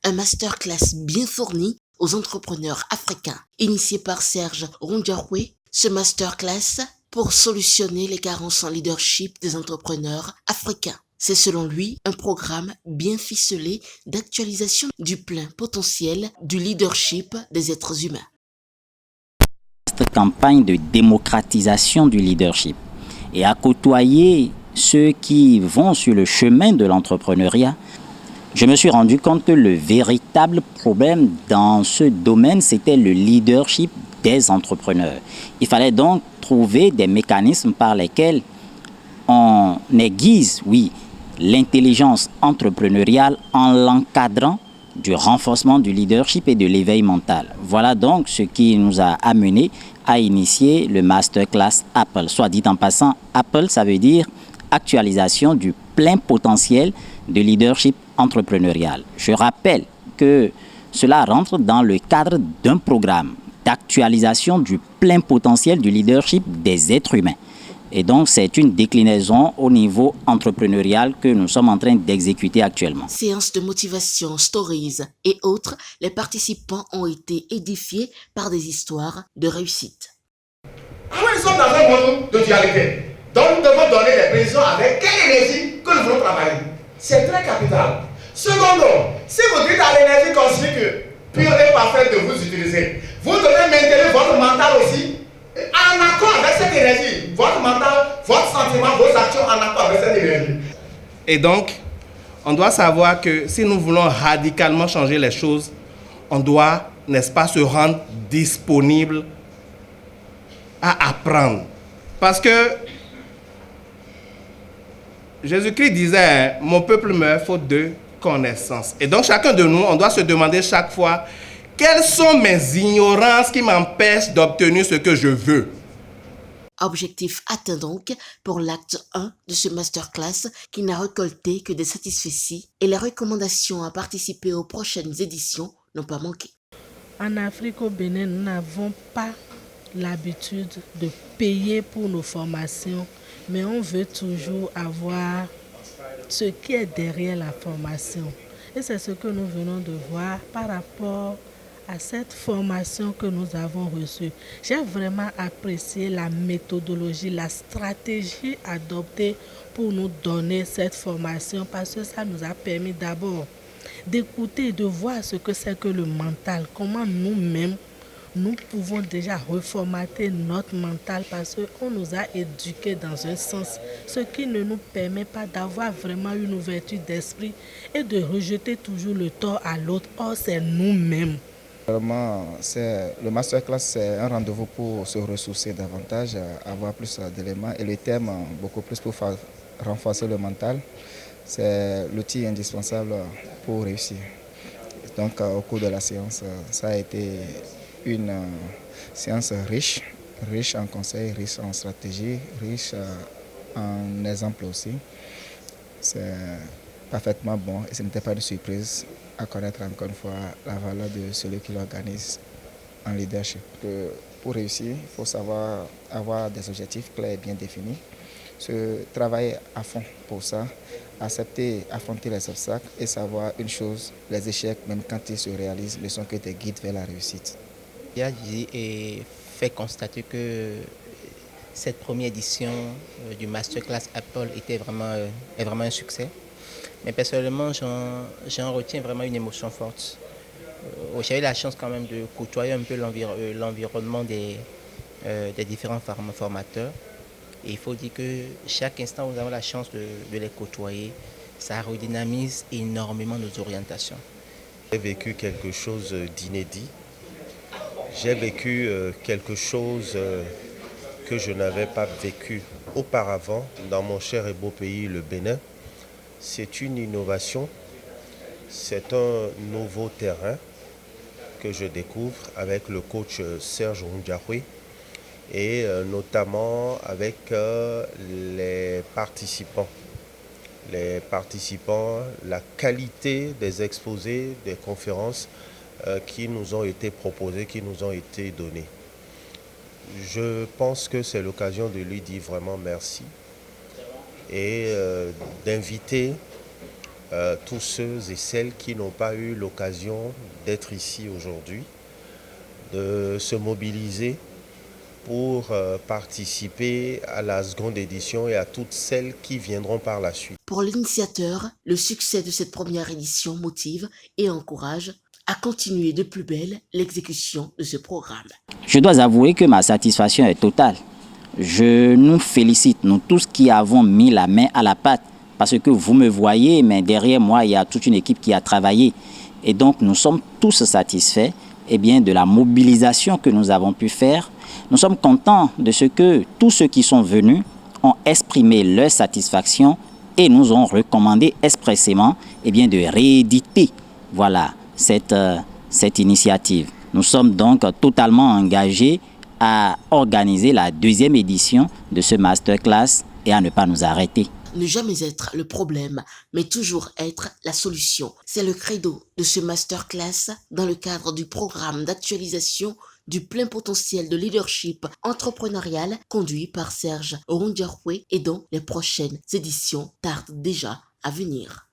un masterclass bien fourni aux entrepreneurs africains. Initié par Serge Rondiaroué, ce masterclass pour solutionner les carences en leadership des entrepreneurs africains. C'est selon lui un programme bien ficelé d'actualisation du plein potentiel du leadership des êtres humains. Cette campagne de démocratisation du leadership et à côtoyer ceux qui vont sur le chemin de l'entrepreneuriat, je me suis rendu compte que le véritable problème dans ce domaine, c'était le leadership des entrepreneurs. Il fallait donc trouver des mécanismes par lesquels on aiguise, oui, l'intelligence entrepreneuriale en l'encadrant du renforcement du leadership et de l'éveil mental. Voilà donc ce qui nous a amené à initier le masterclass Apple. Soit dit en passant, Apple, ça veut dire actualisation du plein potentiel de leadership entrepreneurial. Je rappelle que cela rentre dans le cadre d'un programme d'actualisation du plein potentiel du leadership des êtres humains. Et donc, c'est une déclinaison au niveau entrepreneurial que nous sommes en train d'exécuter actuellement. Séances de motivation, stories et autres, les participants ont été édifiés par des histoires de réussite. Nous sommes dans un monde de dualité. Donc, nous devons donner des précisions avec quelle énergie que nous voulons travailler. C'est très capital. Secondo, si vous dites à l'énergie cosmique pure et parfaite de vous utiliser, vous devez maintenir votre mental aussi en accord avec cette énergie. Votre mental, votre sentiment, vos actions en accord avec cette énergie. Et donc, on doit savoir que si nous voulons radicalement changer les choses, on doit, n'est-ce pas, se rendre disponible à apprendre. Parce que Jésus-Christ disait, mon peuple meurt faute de connaissance. Et donc, chacun de nous, on doit se demander chaque fois, quelles sont mes ignorances qui m'empêchent d'obtenir ce que je veux? Objectif atteint donc pour l'acte 1 de ce masterclass qui n'a récolté que des satisfecits et les recommandations à participer aux prochaines éditions n'ont pas manqué. En Afrique, au Bénin, nous n'avons pas l'habitude de payer pour nos formations, mais on veut toujours avoir ce qui est derrière la formation. Et c'est ce que nous venons de voir par rapport à cette formation que nous avons reçue. J'ai vraiment apprécié la méthodologie, la stratégie adoptée pour nous donner cette formation parce que ça nous a permis d'abord d'écouter et de voir ce que c'est que le mental, comment nous-mêmes nous pouvons déjà reformater notre mental parce qu'on nous a éduqués dans un sens, ce qui ne nous permet pas d'avoir vraiment une ouverture d'esprit et de rejeter toujours le tort à l'autre. Or, c'est nous-mêmes. Vraiment, le masterclass, c'est un rendez-vous pour se ressourcer davantage, avoir plus d'éléments. Et le thème, beaucoup plus pour renforcer le mental, c'est l'outil indispensable pour réussir. Donc, au cours de la séance, ça a été une séance riche en conseils, riche en stratégie, riche en exemples aussi. C'est parfaitement bon et ce n'était pas une surprise à connaître encore une fois la valeur de celui qui l'organise en leadership. Pour réussir, il faut savoir avoir des objectifs clairs et bien définis, se travailler à fond pour ça, accepter, affronter les obstacles et savoir une chose, les échecs, même quand ils se réalisent, ne sont que des guides vers la réussite. J'ai fait constater que cette première édition du Masterclass Apple est vraiment un succès. Mais personnellement, j'en retiens vraiment une émotion forte. J'ai eu la chance quand même de côtoyer un peu l'environnement des différents formateurs. Et il faut dire que chaque instant où nous avons la chance de les côtoyer, ça redynamise énormément nos orientations. J'ai vécu quelque chose d'inédit. J'ai vécu quelque chose que je n'avais pas vécu auparavant dans mon cher et beau pays, le Bénin. C'est une innovation, c'est un nouveau terrain que je découvre avec le coach Serge Rondiaroué et notamment avec les participants. Les participants, la qualité des exposés, des conférences qui nous ont été proposées, qui nous ont été données. Je pense que c'est l'occasion de lui dire vraiment merci et d'inviter tous ceux et celles qui n'ont pas eu l'occasion d'être ici aujourd'hui, de se mobiliser pour participer à la seconde édition et à toutes celles qui viendront par la suite. Pour l'initiateur, le succès de cette première édition motive et encourage à continuer de plus belle l'exécution de ce programme. Je dois avouer que ma satisfaction est totale. Je nous félicite, nous tous qui avons mis la main à la pâte, parce que vous me voyez, mais derrière moi, il y a toute une équipe qui a travaillé. Et donc, nous sommes tous satisfaits de la mobilisation que nous avons pu faire. Nous sommes contents de ce que tous ceux qui sont venus ont exprimé leur satisfaction et nous ont recommandé expressément de rééditer cette initiative. Nous sommes donc totalement engagés à organiser la deuxième édition de ce masterclass et à ne pas nous arrêter. Ne jamais être le problème, mais toujours être la solution. C'est le credo de ce masterclass dans le cadre du programme d'actualisation du plein potentiel de leadership entrepreneurial conduit par Serge Rondiaroué et dont les prochaines éditions tardent déjà à venir.